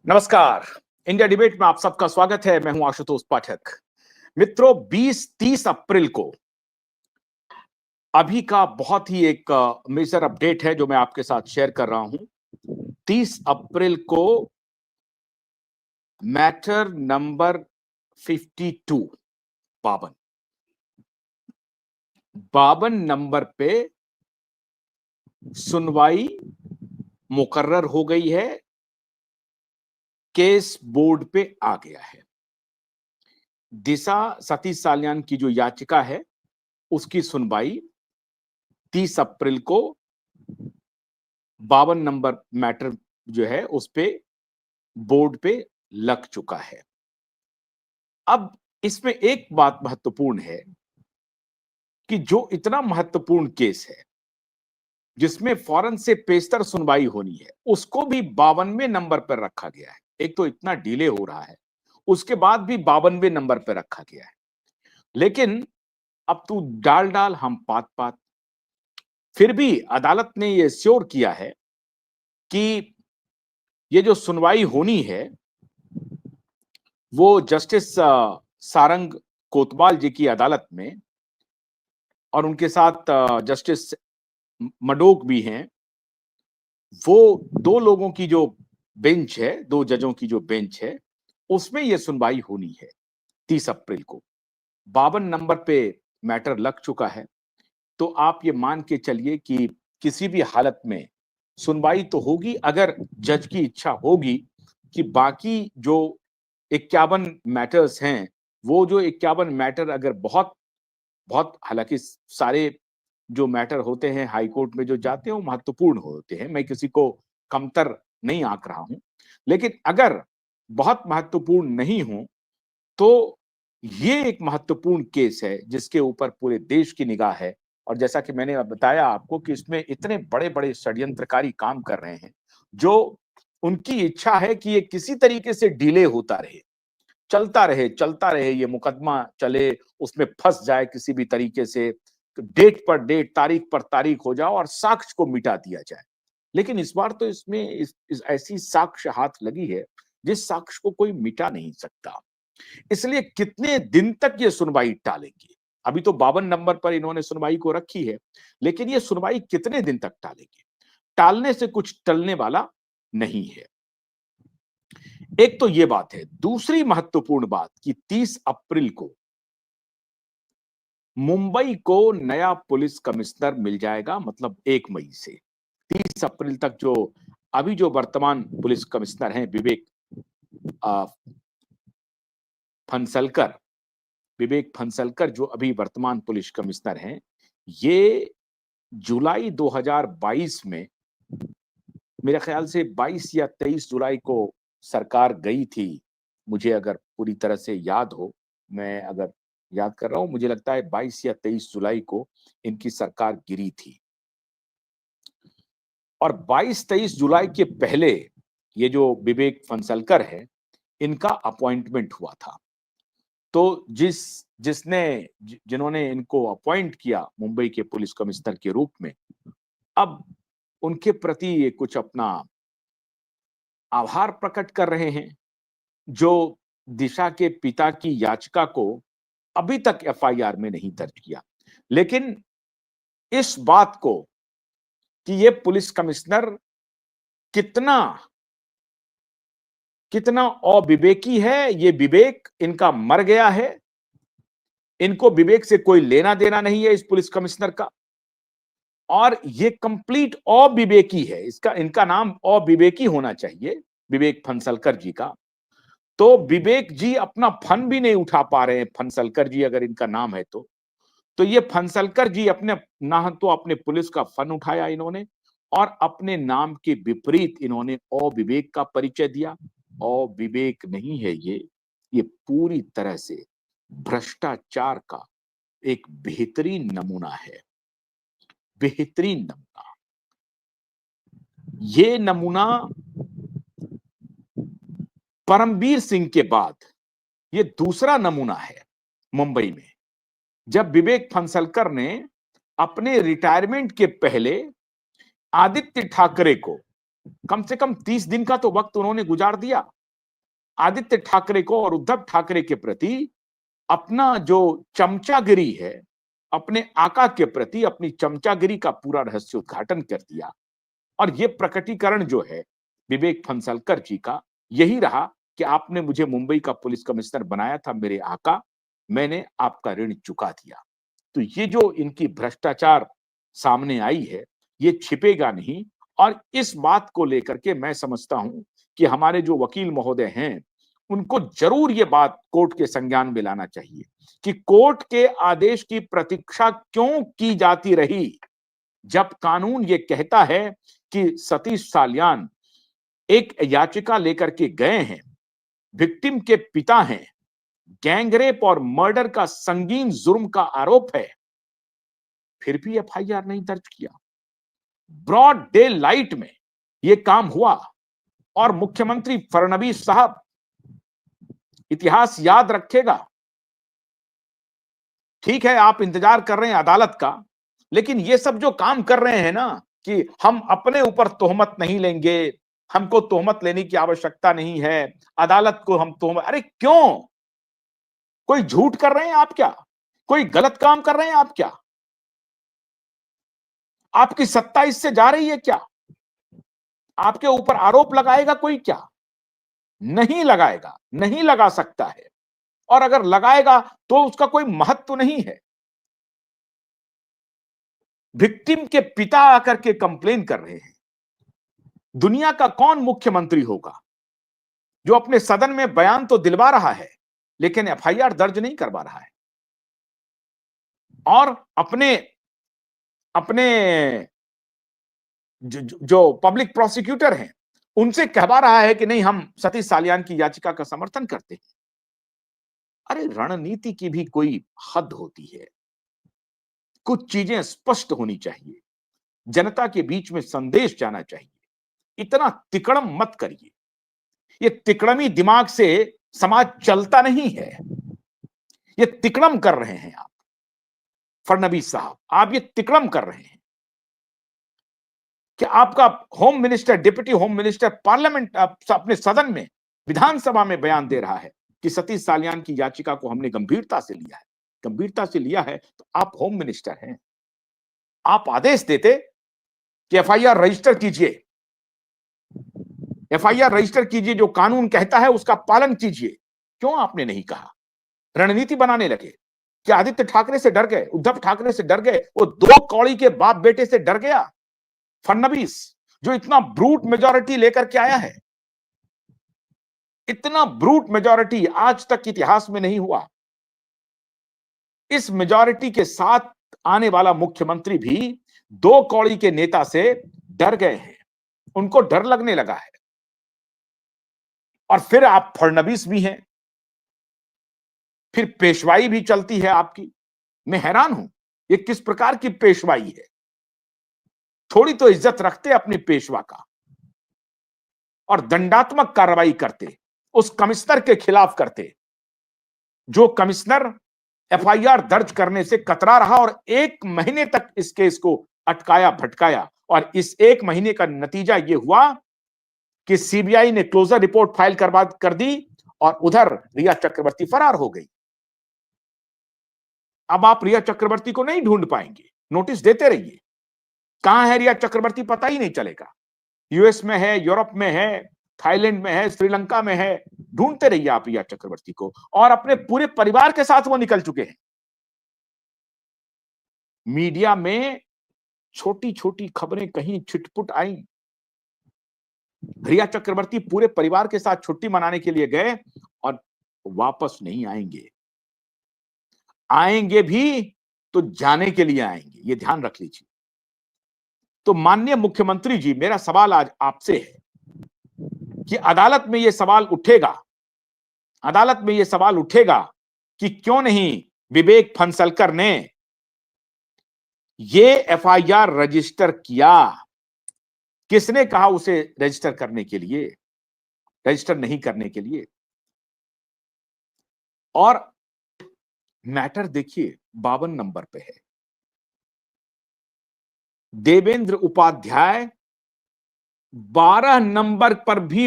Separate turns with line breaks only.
नमस्कार। India debate में आप सबका स्वागत है। मैं हूं आशुतोष पाठक। मित्रों, 20-30 अप्रैल को अभी का बहुत ही एक मेजर अपडेट है जो मैं आपके साथ शेयर कर रहा हूं। 30 अप्रैल को मैटर नंबर 52 52 52 नंबर पे सुनवाई मुकर्रर हो गई है। केस बोर्ड पे आ गया है। दिशा सतीश साल्यान की जो याचिका है उसकी सुनवाई 30 अप्रैल को 52 नंबर मैटर जो है उस पे बोर्ड पे लग चुका है। अब इसमें एक बात महत्वपूर्ण है कि जो इतना महत्वपूर्ण केस है जिसमें फौरन से पेशतर सुनवाई होनी है, उसको भी 52वें नंबर पर रखा गया है। एक तो इतना डिले हो रहा है, उसके बाद भी 52वें नंबर पर रखा गया है। लेकिन अब तू डाल डाल हम पात पात, फिर भी अदालत ने यह श्योर किया है कि ये जो सुनवाई होनी है वो जस्टिस सारंग कोतवाल जी की अदालत में, और उनके साथ जस्टिस मडोक भी हैं। वो दो लोगों की जो बेंच है, दो जजों की जो बेंच है, उसमें यह सुनवाई होनी है 30 अप्रैल को। 52 नंबर पे मैटर लग चुका है। तो आप ये मान के चलिए कि किसी भी हालत में सुनवाई तो होगी, अगर जज की इच्छा होगी कि बाकी जो 51 मैटर्स हैं, वो जो 51 मैटर अगर बहुत बहुत, हालांकि सारे जो मैटर होते हैं हाई कोर्ट में जो जाते हैं वो महत्वपूर्ण होते हैं, मैं किसी को कमतर नहीं आंक रहा हूं, लेकिन अगर बहुत महत्वपूर्ण नहीं हो तो ये एक महत्वपूर्ण केस है जिसके ऊपर पूरे देश की निगाह है। और जैसा कि मैंने बताया आपको कि इसमें इतने बड़े बड़े षड्यंत्रकारी काम कर रहे हैं जो उनकी इच्छा है कि ये किसी तरीके से डिले होता रहे, चलता रहे, ये मुकदमा चले, उसमें फंस जाए किसी भी तरीके से, डेट पर डेट, तारीख पर तारीख हो जाओ और साक्ष्य को मिटा दिया जाए। लेकिन इस बार तो इसमें इस ऐसी साक्ष्य हाथ लगी है जिस साक्ष्य को कोई मिटा नहीं सकता। इसलिए कितने दिन तक ये सुनवाई टालेंगे? अभी तो 52 नंबर पर इन्होंने सुनवाई को रखी है, लेकिन ये सुनवाई कितने दिन तक टालेंगे? टालने से कुछ टलने वाला नहीं है। एक तो ये बात है। दूसरी महत्वपूर्ण बात कि 30 अप्रैल को मुंबई को नया पुलिस कमिश्नर मिल जाएगा, मतलब 1 मई से 30 अप्रैल तक जो अभी जो वर्तमान पुलिस कमिश्नर हैं फनसलकर, विवेक फनसलकर जो अभी वर्तमान पुलिस कमिश्नर हैं, ये जुलाई 2022 में, मेरे ख्याल से 22 या 23 जुलाई को सरकार गई थी, मुझे अगर पूरी तरह से याद हो, मैं अगर याद कर रहा हूं, मुझे लगता है 22 या 23 जुलाई को इनकी सरकार गिरी थी। और 22-23 जुलाई के पहले ये जो विवेक फनसलकर है, इनका अपॉइंटमेंट हुआ था। तो जिन्होंने इनको अपॉइंट किया मुंबई के पुलिस कमिश्नर के रूप में, अब उनके प्रति ये कुछ अपना आभार प्रकट कर रहे हैं, जो दिशा के पिता की याचिका को अभी तक एफआईआर में नहीं दर्ज किया। लेकिन इस बात को कि ये पुलिस कमिश्नर कितना कितना अविवेकी है, ये विवेक इनका मर गया है, इनको विवेक से कोई लेना देना नहीं है इस पुलिस कमिश्नर का, और ये कंप्लीट अविवेकी है। इनका नाम अविवेकी होना चाहिए, विवेक फनसलकर जी का। तो विवेक जी अपना फन भी नहीं उठा पा रहे हैं, फनसलकर जी अगर इनका नाम है तो ये फनसलकर जी अपने ना तो अपने पुलिस का फन उठाया इन्होंने, और अपने नाम के विपरीत इन्होंने अविवेक का परिचय दिया। अविवेक नहीं है ये पूरी तरह से भ्रष्टाचार का एक बेहतरीन नमूना है, बेहतरीन नमूना। ये नमूना परमवीर सिंह के बाद ये दूसरा नमूना है मुंबई में, जब विवेक फनसलकर ने अपने रिटायरमेंट के पहले आदित्य ठाकरे को कम से कम 30 दिन का तो वक्त उन्होंने गुजार दिया आदित्य ठाकरे को और उद्धव ठाकरे के प्रति अपना जो चमचागिरी है, अपने आका के प्रति अपनी चमचागिरी का पूरा रहस्य उद्घाटन कर दिया। और ये प्रकटीकरण जो है विवेक फंसलकर जी का यही रहा कि आपने मुझे मुंबई का पुलिस कमिश्नर बनाया था मेरे आका, मैंने आपका ऋण चुका दिया। तो ये जो इनकी भ्रष्टाचार सामने आई है, ये छिपेगा नहीं। और इस बात को लेकर के मैं समझता हूं कि हमारे जो वकील महोदय हैं, उनको जरूर ये बात कोर्ट के संज्ञान में लाना चाहिए कि कोर्ट के आदेश की प्रतीक्षा क्यों की जाती रही, जब कानून ये कहता है कि सतीश साल्यान एक याचिका लेकर के गए हैं, विक्टिम के पिता हैं, गैंगरेप और मर्डर का संगीन जुर्म का आरोप है, फिर भी एफआईआर नहीं दर्ज किया। ब्रॉड डे लाइट में यह काम हुआ और मुख्यमंत्री फडणवीस साहब इतिहास याद रखेगा। ठीक है, आप इंतजार कर रहे हैं अदालत का, लेकिन ये सब जो काम कर रहे हैं ना कि हम अपने ऊपर तोहमत नहीं लेंगे, हमको तोहमत लेने की आवश्यकता नहीं है, अदालत को हम तोहमत, अरे क्यों? कोई झूठ कर रहे हैं आप क्या? कोई गलत काम कर रहे हैं आप क्या? आपकी सत्ता इससे जा रही है क्या? आपके ऊपर आरोप लगाएगा कोई क्या? नहीं लगाएगा, नहीं लगा सकता है। और अगर लगाएगा तो उसका कोई महत्व नहीं है। विक्टिम के पिता आकर के कंप्लेन कर रहे हैं। दुनिया का कौन मुख्यमंत्री होगा जो अपने सदन में बयान तो दिलवा रहा है लेकिन एफआईआर दर्ज नहीं करवा रहा है, और अपने अपने जो पब्लिक प्रोसिक्यूटर हैं उनसे कहवा रहा है कि नहीं, हम सतीश साल्यान की याचिका का समर्थन करते हैं। अरे रणनीति की भी कोई हद होती है, कुछ चीजें स्पष्ट होनी चाहिए, जनता के बीच में संदेश जाना चाहिए। इतना तिकड़म मत करिए, ये तिकड़मी दिमाग से समाज चलता नहीं है। ये तिकड़म कर रहे हैं आप फडणवीस साहब, आप ये तिकड़म कर रहे हैं कि आपका home minister, deputy home minister parliament अपने सदन में, विधानसभा में बयान दे रहा है कि सतीश साल्यान की याचिका को हमने गंभीरता से लिया है। गंभीरता से लिया है तो आप होम मिनिस्टर हैं, आप आदेश देते कि एफआईआर रजिस्टर कीजिए, एफआईआर रजिस्टर कीजिए, जो कानून कहता है उसका पालन कीजिए। क्यों आपने नहीं कहा? रणनीति बनाने लगे कि आदित्य ठाकरे से डर गए, उद्धव ठाकरे से डर गए, वो दो कौड़ी के बाप बेटे से डर गया फडणवीस, जो इतना ब्रूट मेजॉरिटी लेकर के आया है। इतना ब्रूट मेजॉरिटी आज तक इतिहास में नहीं हुआ। इस मेजॉरिटी के साथ आने वाला मुख्यमंत्री भी दो कौड़ी के नेता से डर गए हैं, उनको डर लगने लगा है। और फिर आप फडणवीस भी हैं, फिर पेशवाई भी चलती है आपकी। मैं हैरान हूं, ये किस प्रकार की पेशवाई है? थोड़ी तो इज्जत रखते अपने पेशवा का और दंडात्मक कार्रवाई करते, उस कमिश्नर के खिलाफ करते जो कमिश्नर एफआईआर दर्ज करने से कतरा रहा और 1 महीने तक इस केस को अटकाया भटकाया। और इस 1 महीने का नतीजा यह हुआ कि सीबीआई ने क्लोजर रिपोर्ट फाइल कर दी और उधर रिया चक्रवर्ती फरार हो गई। अब आप रिया चक्रवर्ती को नहीं ढूंढ पाएंगे, नोटिस देते रहिए। कहां है रिया चक्रवर्ती पता ही नहीं चलेगा। यूएस में है, यूरोप में है, थाईलैंड में है, श्रीलंका में है, ढूंढते रहिए आप रिया चक्रवर्ती को। और अपने पूरे परिवार के साथ वो निकल चुके हैं। मीडिया में छोटी छोटी खबरें कहीं छिटपुट आई, रिया चक्रवर्ती पूरे परिवार के साथ छुट्टी मनाने के लिए गए और वापस नहीं आएंगे। आएंगे भी तो जाने के लिए आएंगे, ये ध्यान रख लीजिए। तो माननीय मुख्यमंत्री जी, मेरा सवाल आज आपसे है कि अदालत में यह सवाल उठेगा, अदालत में यह सवाल उठेगा कि क्यों नहीं विवेक फंसलकर ने ये एफआईआर रजिस्टर किया। किसने कहा उसे रजिस्टर करने के लिए, रजिस्टर नहीं करने के लिए? और मैटर देखिए 52 नंबर पे है। देवेंद्र उपाध्याय 12 नंबर पर भी